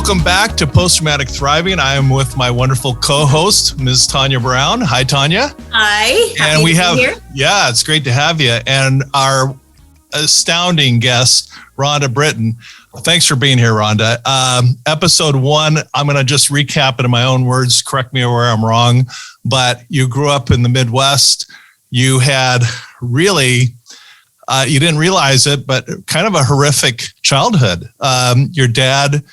Welcome back to Post-Traumatic Thriving. I am with my wonderful co-host, Ms. Tanya Brown. Hi, Tanya. Hi. And we have, here. yeah, it's great to have you. And our astounding guest, Rhonda Britten. Thanks for being here, Rhonda. Episode 1, I'm going to just recap it in my own words. Correct me where I'm wrong. But you grew up in the Midwest. You had really, you didn't realize it, but kind of a horrific childhood. Your dad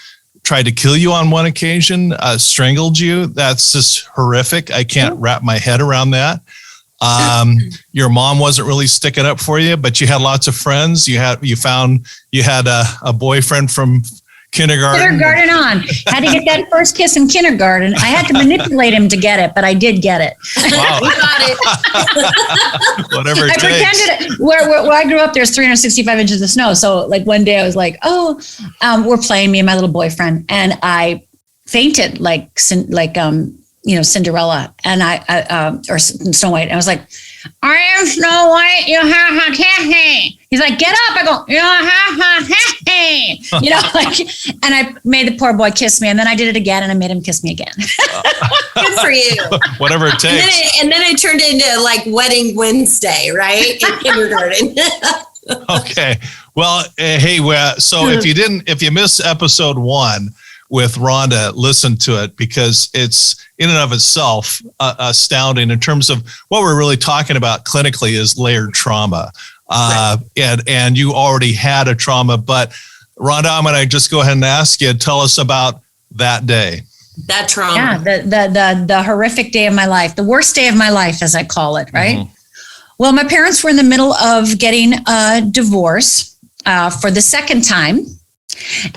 tried to kill you on one occasion, strangled you. That's just horrific. I can't wrap my head around that. Your mom wasn't really sticking up for you, but you had lots of friends. You had a boyfriend from kindergarten on. Had to get that first kiss in kindergarten. I had to manipulate him to get it, but I did get it. Wow. We got it. Whatever it takes. Pretended where I grew up, there's 365 inches of snow. So like one day I was like, we're playing, me and my little boyfriend, and I fainted like Cinderella and or Snow White. And I was like, I am Snow White. He's like, get up. I go, and I made the poor boy kiss me. And then I did it again and I made him kiss me again. Good for you. Whatever it takes. And then it turned into like Wedding Wednesday, right? In kindergarten. Okay. Well, hey, so if you missed episode 1 with Rhonda, listen to it, because it's in and of itself astounding in terms of what we're really talking about clinically is layered trauma. Right. And you already had a trauma, but Rhonda, I'm going to just go ahead and ask you, tell us about that day. That trauma. Yeah, the horrific day of my life, the worst day of my life, as I call it, right? Mm-hmm. Well, my parents were in the middle of getting a divorce for the second time.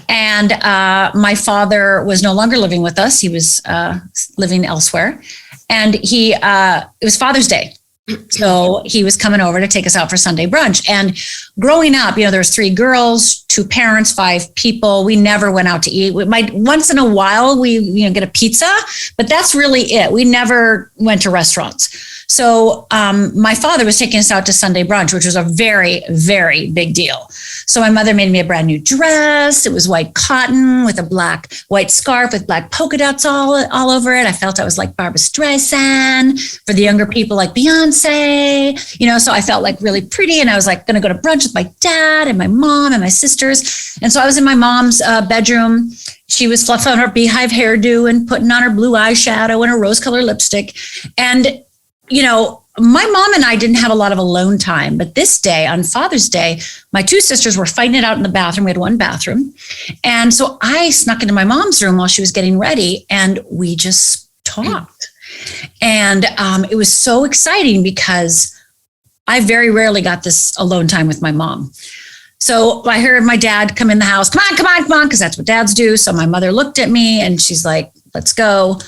And my father was no longer living with us. He was living elsewhere. And it was Father's Day. So he was coming over to take us out for Sunday brunch. And growing up, there was 3 girls, 2 parents, 5 people. We never went out to eat. Once in a while, we get a pizza, but that's really it. We never went to restaurants. So my father was taking us out to Sunday brunch, which was a very, very big deal. So my mother made me a brand new dress. It was white cotton with a white scarf with black polka dots all over it. I felt I was like Barbra Streisand. For the younger people, like Beyonce. So I felt like really pretty, and I was like going to go to brunch with my dad and my mom and my sisters. And so I was in my mom's bedroom. She was fluffing her beehive hairdo and putting on her blue eyeshadow and her rose-colored lipstick. And my mom and I didn't have a lot of alone time, but this day, on Father's Day, my 2 sisters were fighting it out in the bathroom. We had 1 bathroom. And so I snuck into my mom's room while she was getting ready, and we just talked. And it was so exciting because I very rarely got this alone time with my mom. So I heard my dad come in the house, come on, because that's what dads do. So my mother looked at me and she's like, let's go.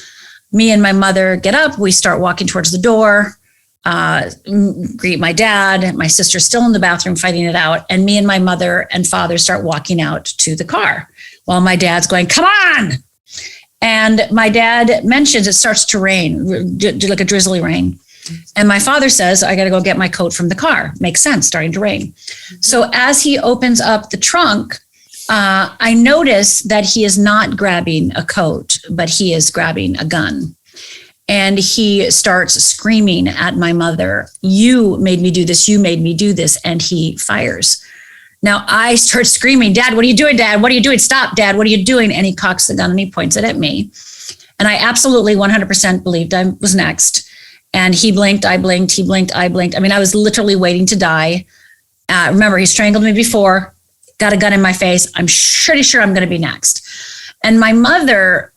Me and my mother get up. We start walking towards the door, greet my dad. My sister's still in the bathroom fighting it out. And me and my mother and father start walking out to the car while my dad's going, come on. And my dad mentions it starts to rain, like a drizzly rain. And my father says, I got to go get my coat from the car. Makes sense, starting to rain. So as he opens up the trunk, I notice that he is not grabbing a coat, but he is grabbing a gun. And he starts screaming at my mother, you made me do this, you made me do this. And he fires. Now I start screaming, Dad, what are you doing, Dad? What are you doing? Stop, Dad, what are you doing? And he cocks the gun and he points it at me. And I absolutely 100% believed I was next. And he blinked, I blinked, he blinked, I blinked. I mean, I was literally waiting to die. Remember, he strangled me before, got a gun in my face. I'm pretty sure I'm going to be next. And my mother,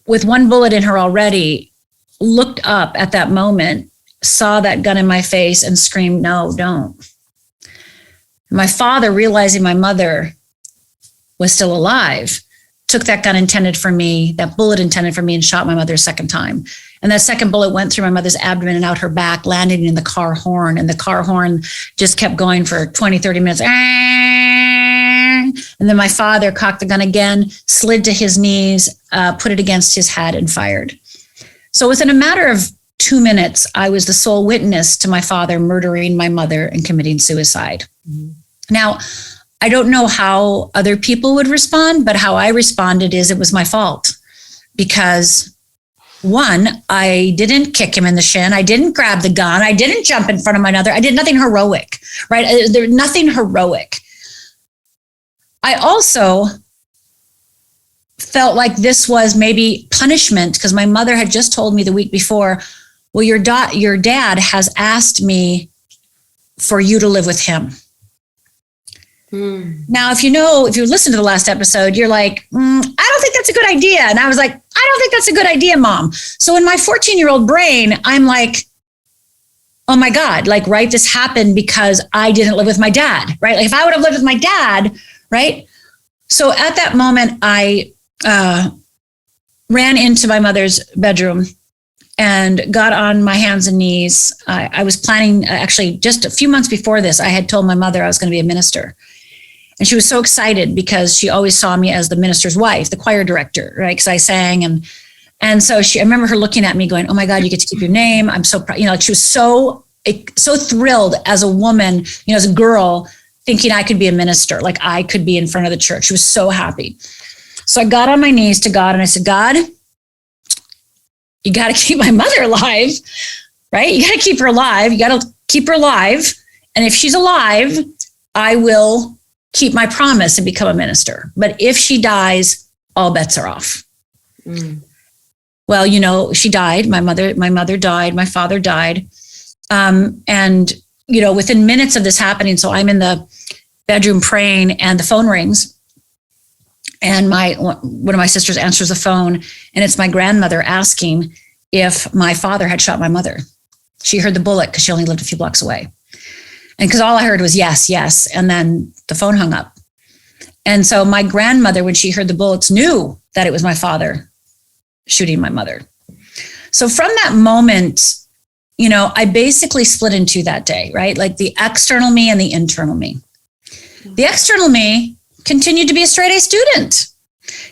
with 1 bullet in her already, looked up at that moment, saw that gun in my face and screamed, no, don't. My father, realizing my mother was still alive, took that gun intended for me, that bullet intended for me, and shot my mother a second time. And that second bullet went through my mother's abdomen and out her back, landing in the car horn. And the car horn just kept going for 20, 30 minutes. And then my father cocked the gun again, slid to his knees, put it against his head and fired. So within a matter of 2 minutes, I was the sole witness to my father murdering my mother and committing suicide. Mm-hmm. Now, I don't know how other people would respond, but how I responded is it was my fault because one, I didn't kick him in the shin. I didn't grab the gun. I didn't jump in front of my mother. I did nothing heroic, right? There's nothing heroic. I also felt like this was maybe punishment because my mother had just told me the week before, well, your dad has asked me for you to live with him. Now, if you listen to the last episode, you're like, I don't think that's a good idea. And I was like, I don't think that's a good idea, Mom. So in my 14-year-old brain, I'm like, oh my God, like, right, this happened because I didn't live with my dad, right? Like if I would have lived with my dad, right? So at that moment, I ran into my mother's bedroom and got on my hands and knees. I was planning, actually, just a few months before this, I had told my mother I was going to be a minister. And she was so excited because she always saw me as the minister's wife, the choir director, right? Because I sang. And so I remember her looking at me going, oh my God, you get to keep your name. I'm so proud. Like she was so thrilled as a woman, as a girl, thinking I could be a minister, like I could be in front of the church. She was so happy. So I got on my knees to God and I said, God, you got to keep my mother alive, right? You got to keep her alive. You got to keep her alive. And if she's alive, I will keep my promise and become a minister. But if she dies, all bets are off. Well, she died. My mother died. My father died. And within minutes of this happening, so I'm in the bedroom praying and the phone rings. And one of my sisters answers the phone, and it's my grandmother asking if my father had shot my mother. She heard the bullet because she only lived a few blocks away. And because all I heard was yes, yes. And then the phone hung up. And so my grandmother, when she heard the bullets, knew that it was my father shooting my mother. So from that moment, I basically split in two that day, right? Like the external me and the internal me. The external me continued to be a straight A student,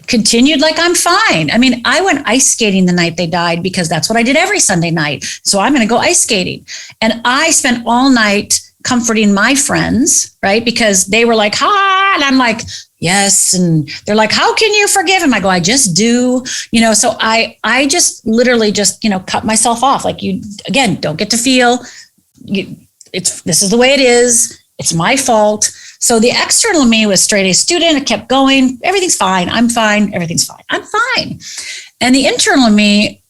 continued like I'm fine. I mean, I went ice skating the night they died because that's what I did every Sunday night. So I'm going to go ice skating. And I spent all night comforting my friends, right? Because they were like, ha, and I'm like, yes. And they're like, how can you forgive him? I go, I just do, so I just literally just, cut myself off. Like you, again, don't get to feel this is the way it is. It's my fault. So the external me was straight A student. I kept going. Everything's fine. I'm fine. Everything's fine. I'm fine. And the internal me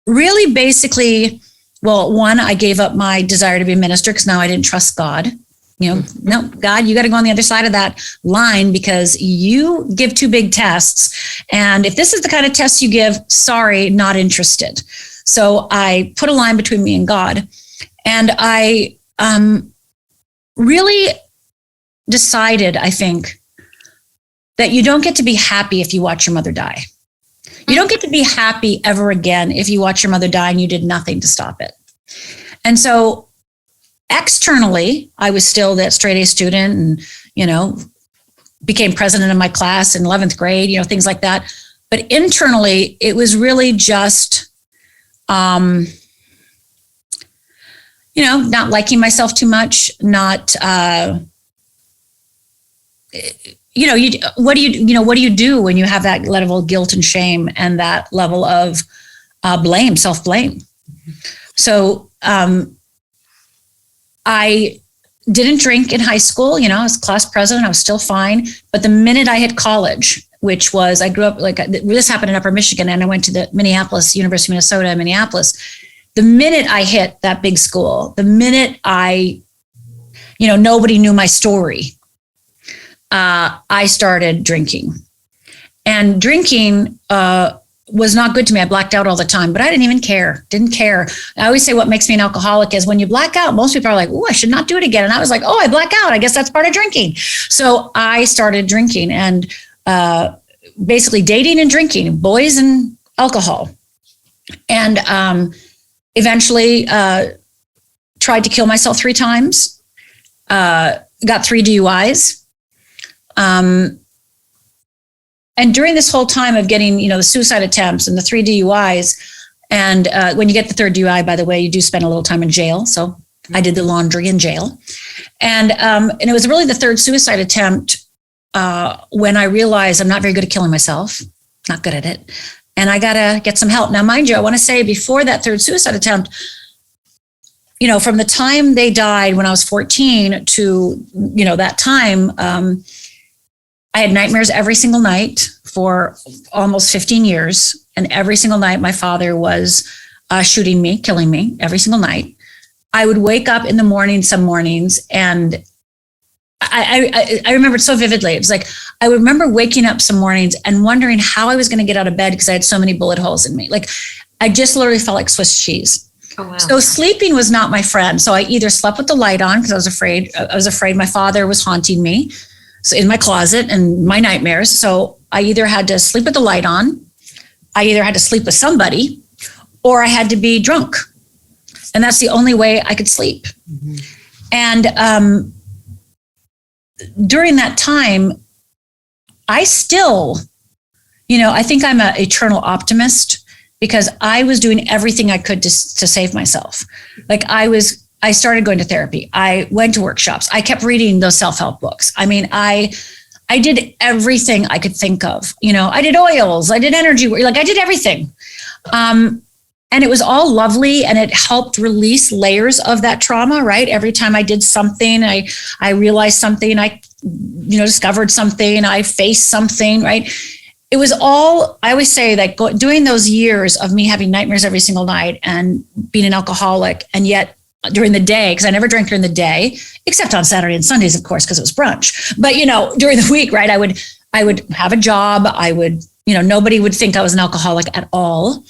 really basically, well, one, I gave up my desire to be a minister because now I didn't trust God. No, God, you got to go on the other side of that line because you give too big tests. And if this is the kind of tests you give, sorry, not interested. So I put a line between me and God. And I really decided, I think, that you don't get to be happy if you watch your mother die. You don't get to be happy ever again if you watch your mother die and you did nothing to stop it. And so externally, I was still that straight A student and, became president of my class in 11th grade, things like that. But internally, it was really just, not liking myself too much, not, what do you do when you have that level of guilt and shame and that level of blame, self-blame? So I didn't drink in high school. I was class president. I was still fine. But the minute I hit college, which was, I grew up this happened in Upper Michigan, and I went to the University of Minnesota in Minneapolis. The minute I hit that big school, the minute nobody knew my story, I started drinking. And drinking was not good to me. I blacked out all the time, but I didn't care. I always say what makes me an alcoholic is when you black out, most people are like, oh, I should not do it again. And I was like, oh, I black out. I guess that's part of drinking. So I started drinking and basically dating and drinking, boys and alcohol. And eventually tried to kill myself 3 times, got 3 DUIs. And during this whole time of getting, the suicide attempts and the 3 DUIs, and when you get the 3rd DUI, by the way, you do spend a little time in jail. So I did the laundry in jail. And it was really the third suicide attempt when I realized I'm not very good at killing myself, not good at it. And I got to get some help. Now, mind you, I want to say before that third suicide attempt, from the time they died when I was 14 to, that time, I had nightmares every single night for almost 15 years. And every single night, my father was shooting me, killing me every single night. I would wake up in the morning, some mornings, and I remember it so vividly. It was like, I remember waking up some mornings and wondering how I was going to get out of bed because I had so many bullet holes in me. Like, I just literally felt like Swiss cheese. Oh, wow. So sleeping was not my friend. So I either slept with the light on because I was afraid my father was haunting me, so in my closet and my nightmares. So I either had to sleep with the light on, I either had to sleep with somebody, or I had to be drunk. And that's the only way I could sleep. Mm-hmm. And during that time, I still, I think I'm an eternal optimist because I was doing everything I could to save myself. Like I started going to therapy. I went to workshops. I kept reading those self-help books. I mean, I did everything I could think of. I did oils, I did energy, I did everything. And it was all lovely and it helped release layers of that trauma, right? Every time I did something, I realized something, I discovered something, I faced something, right? It was all, I always say that doing those years of me having nightmares every single night and being an alcoholic, and yet during the day, because I never drank during the day, except on Saturday and Sundays, of course, because it was brunch. But, during the week, right, I would have a job. I would, nobody would think I was an alcoholic at all.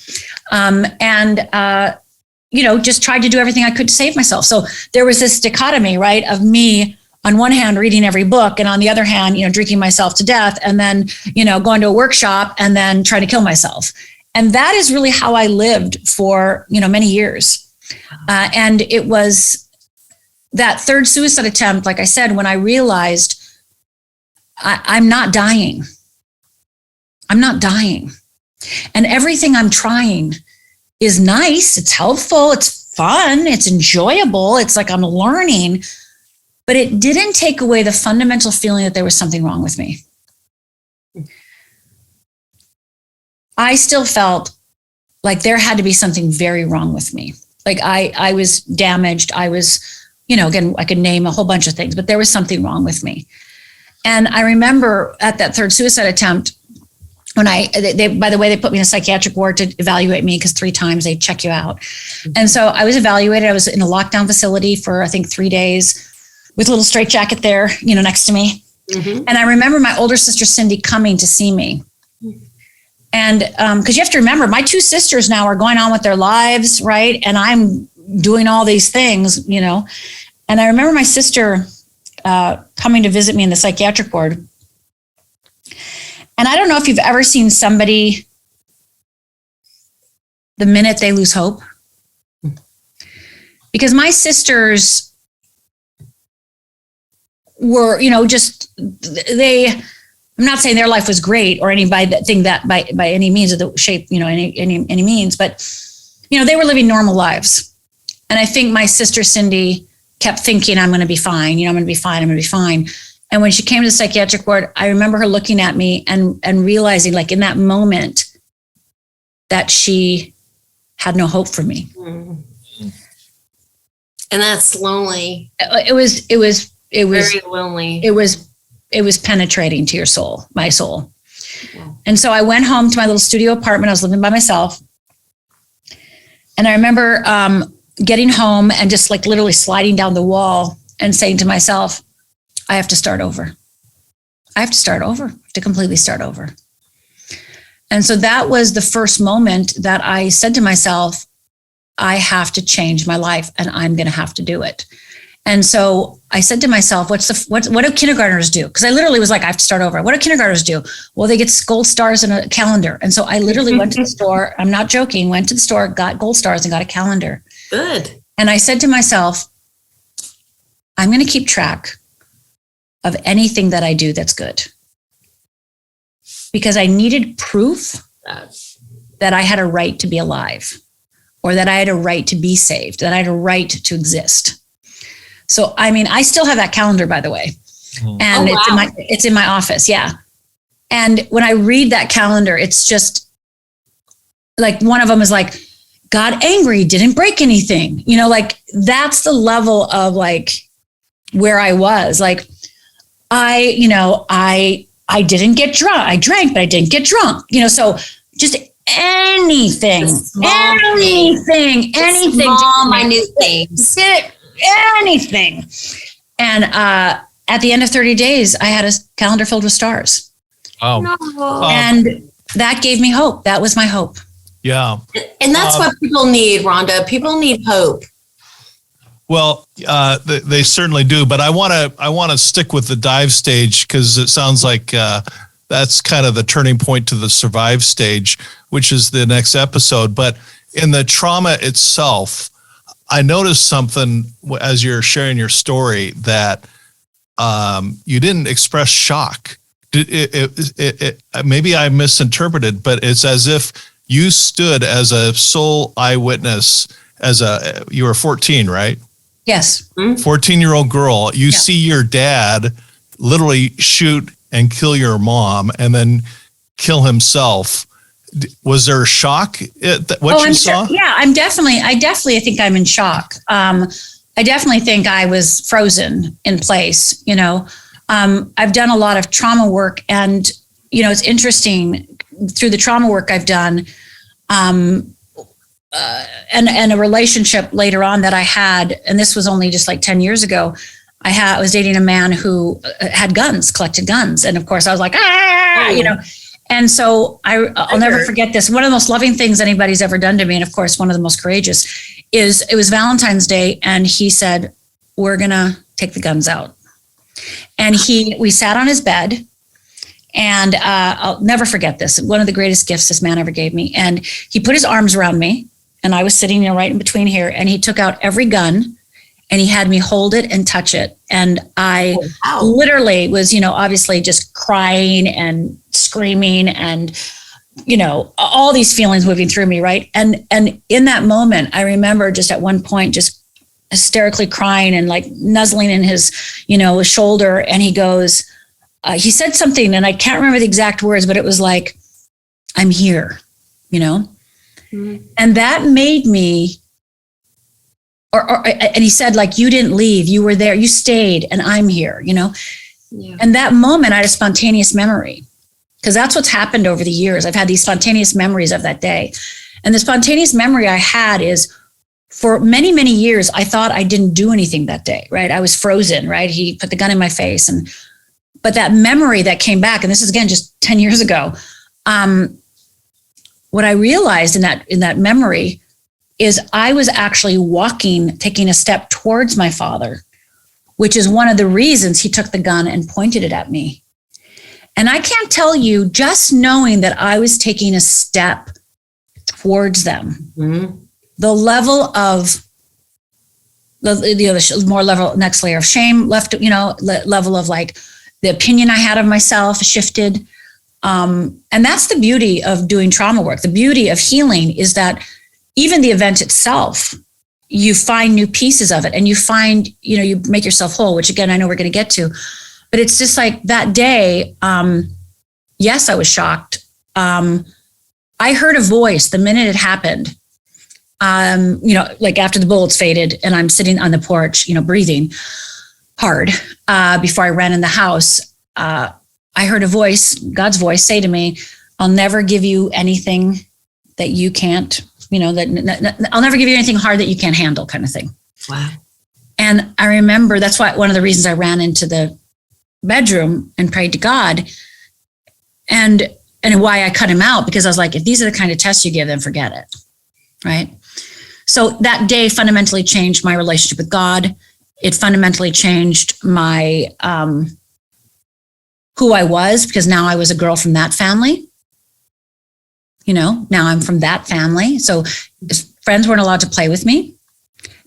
Just tried to do everything I could to save myself. So there was this dichotomy, right, of me on one hand reading every book, and on the other hand, drinking myself to death, and then, going to a workshop and then trying to kill myself. And that is really how I lived for, many years. And it was that third suicide attempt, like I said, when I realized I'm not dying. I'm not dying. And everything I'm trying is nice. It's helpful. It's fun. It's enjoyable. It's like I'm learning. But it didn't take away the fundamental feeling that there was something wrong with me. I still felt like there had to be something very wrong with me. Like I was damaged. I was, again, I could name a whole bunch of things, but there was something wrong with me. And I remember at that third suicide attempt, when by the way, they put me in a psychiatric ward to evaluate me because 3 times they check you out. And so I was evaluated. I was in a lockdown facility for, I think, 3 days with a little straitjacket there, next to me. Mm-hmm. And I remember my older sister, Cindy, coming to see me. And because you have to remember, my 2 sisters now are going on with their lives, right? And I'm doing all these things, And I remember my sister coming to visit me in the psychiatric ward. And I don't know if you've ever seen somebody the minute they lose hope. Because my sisters were, I'm not saying their life was great or anything that by any means of the shape, any means, but, they were living normal lives. And I think my sister, Cindy, kept thinking, I'm going to be fine. I'm going to be fine. I'm going to be fine. And when she came to the psychiatric ward, I remember her looking at me and realizing, like, in that moment, that she had no hope for me. Mm-hmm. And that's lonely. It was very lonely. It was penetrating to your soul, my soul. Yeah. And so I went home to my little studio apartment. I was living by myself. And I remember getting home and just like literally sliding down the wall and saying to myself, I have to start over. I have to start over, I have to completely start over. And so that was the first moment that I said to myself, I have to change my life and I'm going to have to do it. And so I said to myself, what do kindergartners do? Because I literally was like, I have to start over. What do kindergartners do? Well, they get gold stars and a calendar. And so I literally went to the store. I'm not joking. Went to the store, got gold stars and got a calendar. Good. And I said to myself, I'm going to keep track of anything that I do that's good. Because I needed proof that I had a right to be alive, or that I had a right to be saved, that I had a right to exist. So, I mean, I still have that calendar, by the way, and it's in my office. Yeah. And when I read that calendar, it's just like, one of them is like, got angry, didn't break anything. Like, that's the level of like where I was. Like, I didn't get drunk. I drank, but I didn't get drunk. So just anything, small, minute things, anything. And at the end of 30 days, I had a calendar filled with stars. Oh, and that gave me hope. That was my hope. Yeah. And that's what people need, Rhonda. People need hope. Well, they certainly do. But I want to stick with the dive stage, because it sounds like that's kind of the turning point to the survive stage, which is the next episode. But in the trauma itself, I noticed something as you're sharing your story, that you didn't express shock. Maybe I misinterpreted, but it's as if you stood as a sole eyewitness. You were 14, right? Yes. 14-year-old girl. You see your dad literally shoot and kill your mom, and then kill himself. Was there a shock at what you saw? Sure. Yeah, I definitely think I'm in shock. I definitely think I was frozen in place. I've done a lot of trauma work, and, it's interesting, through the trauma work I've done, and a relationship later on that I had, and this was only just like 10 years ago, I was dating a man who had guns, collected guns. And of course I was like, and so I'll never forget this. One of the most loving things anybody's ever done to me, and of course, one of the most courageous, is it was Valentine's Day. And he said, we're going to take the guns out. And we sat on his bed, and I'll never forget this. One of the greatest gifts this man ever gave me. And he put his arms around me, and I was sitting right in between here, and he took out every gun, and he had me hold it and touch it. And I literally was, obviously just crying and screaming, and, all these feelings moving through me. Right. And in that moment, I remember just at one point, just hysterically crying and like nuzzling in his, shoulder. And he goes, he said something, and I can't remember the exact words, but it was like, I'm here, Mm-hmm. And that made me, and he said, like, you didn't leave, you were there, you stayed, and I'm here, Yeah. And that moment, I had a spontaneous memory, because that's what's happened over the years. I've had these spontaneous memories of that day. And the spontaneous memory I had is, for many, many years, I thought I didn't do anything that day, right? I was frozen, right? He put the gun in my face. But that memory that came back, and this is again, just 10 years ago, what I realized in that memory is I was actually taking a step towards my father, which is one of the reasons he took the gun and pointed it at me. And I can't tell you, just knowing that I was taking a step towards them, the level of next layer of shame left, level of like the opinion I had of myself shifted. And that's the beauty of doing trauma work. The beauty of healing is that even the event itself, you find new pieces of it, and you find, you make yourself whole, which again, I know we're going to get to, but it's just like that day. Yes, I was shocked. I heard a voice the minute it happened, like after the bullets faded, and I'm sitting on the porch, breathing hard, before I ran in the house. I heard a voice, God's voice, say to me, I'll never give you anything that you can't, I'll never give you anything hard that you can't handle, kind of thing. Wow. And I remember that's one of the reasons I ran into the bedroom and prayed to God, and why I cut him out, because I was like, if these are the kind of tests you give, then forget it. Right. So that day fundamentally changed my relationship with God. It fundamentally changed my, who I was, because now I was a girl from that family. Now I'm from that family. So friends weren't allowed to play with me.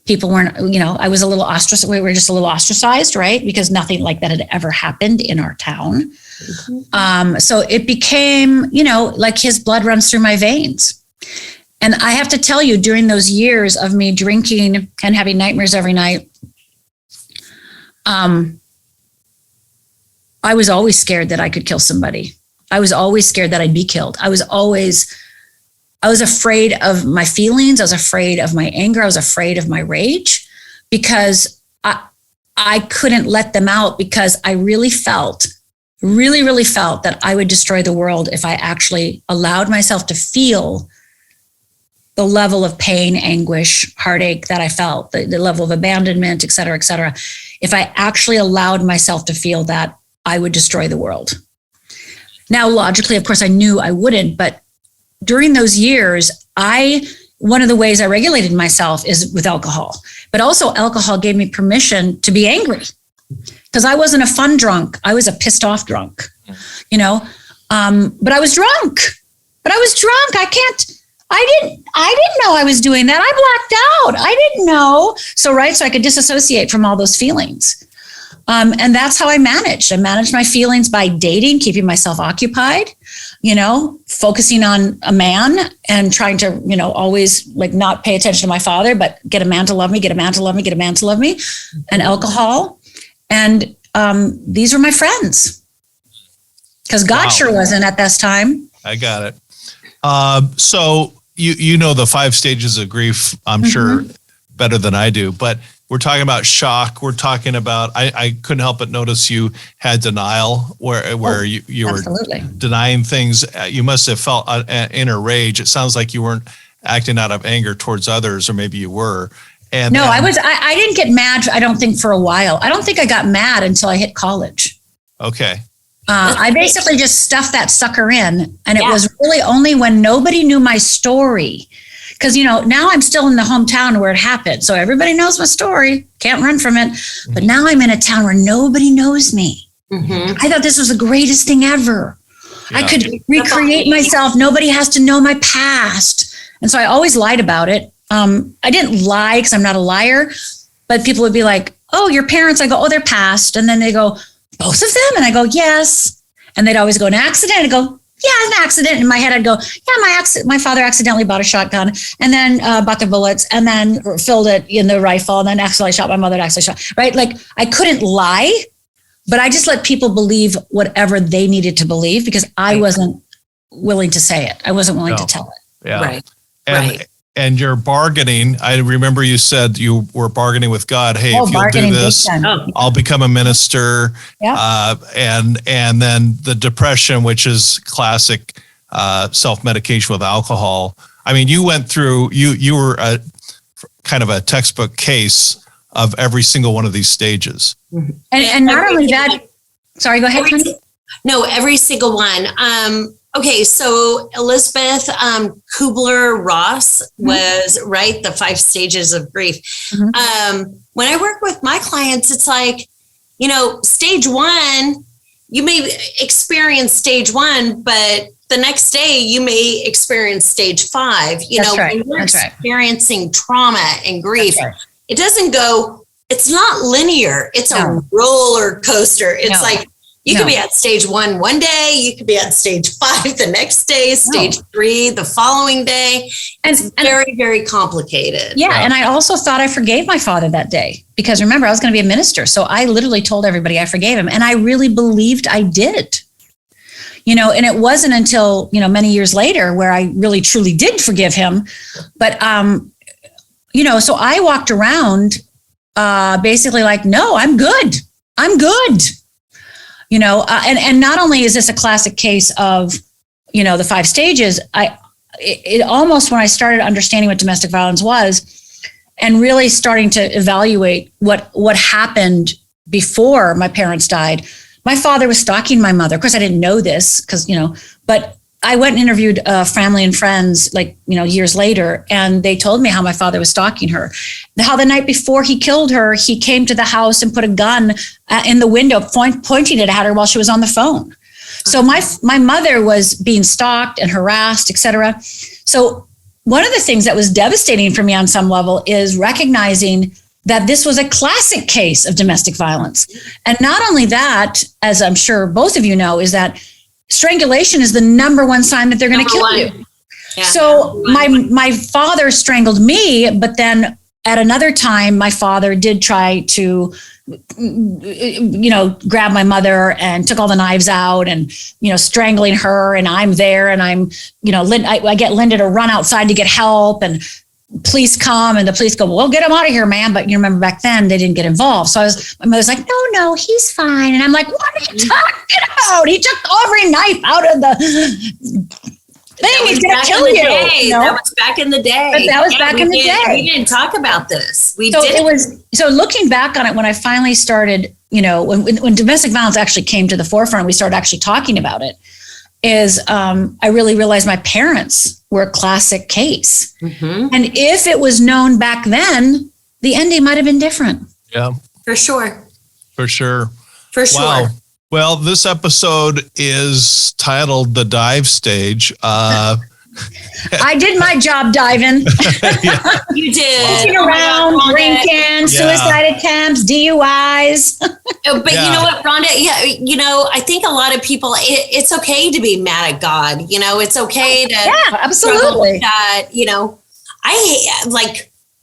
People weren't, I was a little ostracized. We were just a little ostracized, right? Because nothing like that had ever happened in our town. Mm-hmm. So it became, like his blood runs through my veins. And I have to tell you, during those years of me drinking and having nightmares every night, I was always scared that I could kill somebody. I was always scared that I'd be killed. I was afraid of my feelings. I was afraid of my anger. I was afraid of my rage because I couldn't let them out because I really felt that I would destroy the world if I actually allowed myself to feel the level of pain, anguish, heartache that I felt, the level of abandonment, et cetera, et cetera. If I actually allowed myself to feel that, I would destroy the world. Now, logically, of course, I knew I wouldn't, but during those years, one of the ways I regulated myself is with alcohol, but also alcohol gave me permission to be angry because I wasn't a fun drunk. I was a pissed off drunk, but I was drunk, I didn't know I was doing that. I blacked out. I didn't know. So I could disassociate from all those feelings. And that's how I managed. I managed my feelings by dating, keeping myself occupied, focusing on a man and trying to, always like not pay attention to my father, but get a man to love me, get a man to love me, get a man to love me, and alcohol. And these were my friends because God sure wasn't at this time. I got it. So you know the 5 stages of grief, I'm sure better than I do, but we're talking about shock. We're talking about, I couldn't help but notice you had denial where you were denying things. You must have felt inner rage. It sounds like you weren't acting out of anger towards others, or maybe you were. And no, I didn't get mad, I don't think, for a while. I don't think I got mad until I hit college. Okay. I basically just stuffed that sucker in. And it was really only when nobody knew my story. Because, now I'm still in the hometown where it happened. So everybody knows my story. Can't run from it. But now I'm in a town where nobody knows me. Mm-hmm. I thought this was the greatest thing ever. Yeah. I could recreate myself. Nobody has to know my past. And so I always lied about it. I didn't lie because I'm not a liar. But people would be like, oh, your parents. I go, oh, they're passed. And then they go, both of them? And I go, yes. And they'd always go, an accident? I go, yeah, an accident. In my head, I'd go, yeah, my father accidentally bought a shotgun and then bought the bullets and then filled it in the rifle and then accidentally shot my mother, right? Like I couldn't lie, but I just let people believe whatever they needed to believe because I wasn't willing to say it. I wasn't willing to tell it. Yeah. Right. And you're bargaining. I remember you said you were bargaining with God. Hey, if you'll do this, I'll become a minister. Yeah. And then the depression, which is classic self-medication with alcohol. I mean, you went through, you were a kind of a textbook case of every single one of these stages. Mm-hmm. And not only that, sorry, go ahead, Tanya. No, every single one. Okay, so Elizabeth Kubler-Ross was the 5 stages of grief. Mm-hmm. When I work with my clients, it's like, stage 1, you may experience stage 1, but the next day you may experience stage 5. When you're experiencing trauma and grief, it doesn't go, it's not linear. It's a roller coaster. It's like, you could be at stage 1 one day, you could be at stage 5 the next day, stage 3 the following day. It's very, very complicated. Yeah. And I also thought I forgave my father that day because remember, I was going to be a minister. So I literally told everybody I forgave him. And I really believed I did. And it wasn't until, many years later where I really truly did forgive him. But, so I walked around basically like, no, I'm good. I'm good. And not only is this a classic case of, the 5 stages, it almost, when I started understanding what domestic violence was and really starting to evaluate what happened before my parents died, my father was stalking my mother. Of course, I didn't know this because, but I went and interviewed family and friends years later, and they told me how my father was stalking her. How the night before he killed her, he came to the house and put a gun in the window, pointing it at her while she was on the phone. So my mother was being stalked and harassed, et cetera. So one of the things that was devastating for me on some level is recognizing that this was a classic case of domestic violence. And not only that, as I'm sure both of you know, is that strangulation is the number one sign that they're going to kill you. Yeah. So my father strangled me, but then at another time, my father did try to, grab my mother and took all the knives out and, strangling her. And I'm there and I'm, I get Linda to run outside to get help and police come and the police go, well, get him out of here, man. But you remember back then they didn't get involved. So my mother's like, no, he's fine. And I'm like, what are you talking about? He took every knife out of the thing. He's going to kill you. That was back in the day. But that was back in the day. We didn't talk about this. So looking back on it, when I finally started, when domestic violence actually came to the forefront, we started actually talking about it, is I really realized my parents were a classic case. Mm-hmm. And if it was known back then, the ending might have been different. Yeah. For sure. Wow. Well, this episode is titled The Dive Stage. I did my job diving. You did. Looking around, drinking, suicide attempts, DUIs. But you know what, Rhonda? Yeah, I think a lot of people, it's okay to be mad at God. It's okay to. Yeah, absolutely. That, I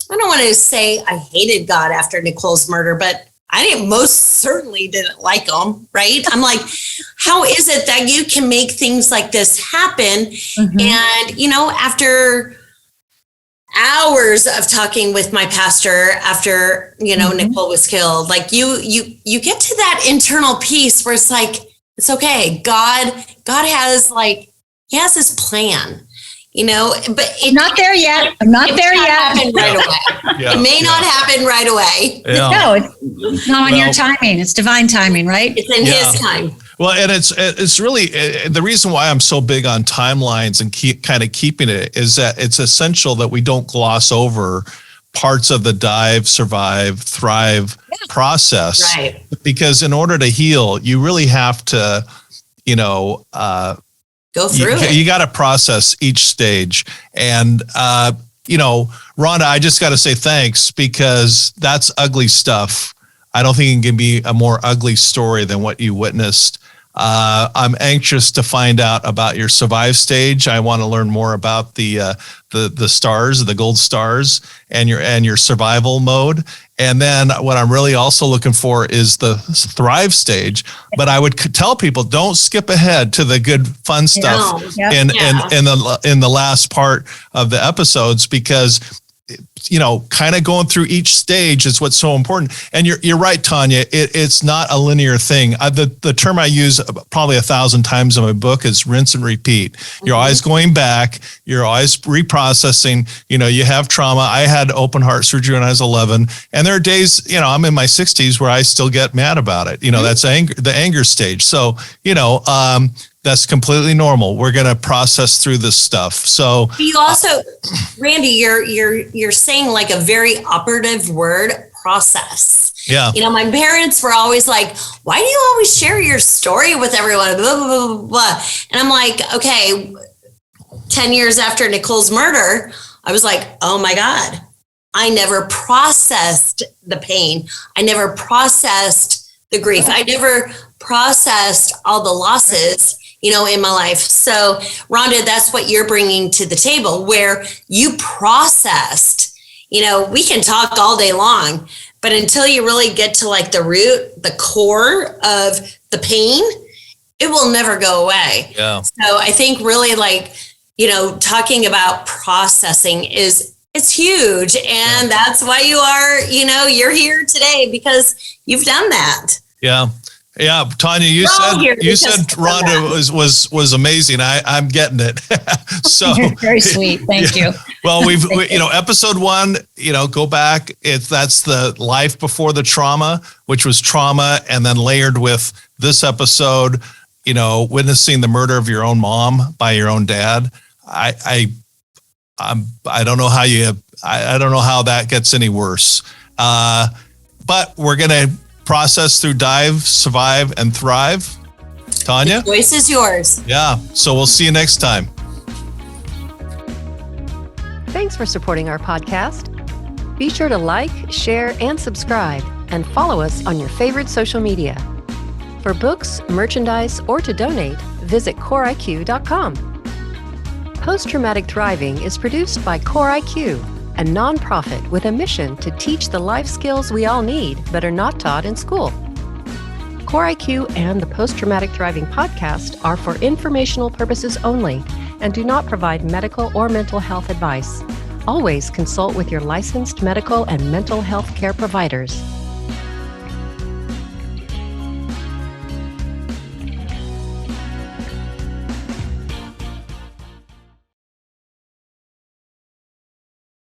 don't want to say I hated God after Nicole's murder, but I most certainly didn't like him, right? I'm like, how is it that you can make things like this happen? Mm-hmm. And, after hours of talking with my pastor after, mm-hmm. Nicole was killed, like you get to that internal peace where it's like, it's okay. God has he has his plan. But it's not there yet. I'm not there yet. Happen right away. It may not happen right away. Yeah. No, it's not on your timing. It's divine timing, right? It's in his time. Well, and it's really the reason why I'm so big on timelines and keeping it is that it's essential that we don't gloss over parts of the dive, survive, thrive process. Right. Because in order to heal, you really have to, go through it. You got to process each stage. And, Rhonda, I just got to say thanks, because that's ugly stuff. I don't think it can be a more ugly story than what you witnessed. I'm anxious to find out about your survive stage. I want to learn more about the stars, the gold stars, and your survival mode. And then what I'm really also looking for is the thrive stage. But I would tell people, don't skip ahead to the good fun stuff in the last part of the episodes, because kind of going through each stage is what's so important. And you're right, Tanya. It's not a linear thing. The term I use probably 1,000 times in my book is rinse and repeat. You're always going back. You're always reprocessing. You have trauma. I had open heart surgery when I was 11, and there are days, I'm in my 60s where I still get mad about it. That's the anger stage. So, that's completely normal. We're going to process through this stuff. So you also, Randy, you're saying like a very operative word, process. Yeah. My parents were always like, why do you always share your story with everyone? Blah, blah, blah, blah, blah. And I'm like, okay, 10 years after Nicole's murder, I was like, oh my God, I never processed the pain. I never processed the grief. I never processed all the losses, in my life. So Rhonda, that's what you're bringing to the table, where you processed, we can talk all day long, but until you really get to the root, the core of the pain, it will never go away. Yeah. So I think really talking about processing it's huge. And that's why you are, you're here today, because you've done that. Yeah. Yeah, Tanya, you said Rhonda was amazing. I'm getting it. So very sweet. Thank you. Well, we episode 1, go back. That's the life before the trauma, which was trauma, and then layered with this episode, witnessing the murder of your own mom by your own dad. I don't know how I don't know how that gets any worse. But we're gonna process through dive, survive, and thrive. Tanya? The choice is yours. Yeah. So we'll see you next time. Thanks for supporting our podcast. Be sure to like, share, and subscribe, and follow us on your favorite social media. For books, merchandise, or to donate, visit CoreIQ.com. Post-Traumatic Thriving is produced by CoreIQ, a nonprofit with a mission to teach the life skills we all need but are not taught in school. Core IQ and the Post-Traumatic Thriving podcast are for informational purposes only and do not provide medical or mental health advice. Always consult with your licensed medical and mental health care providers.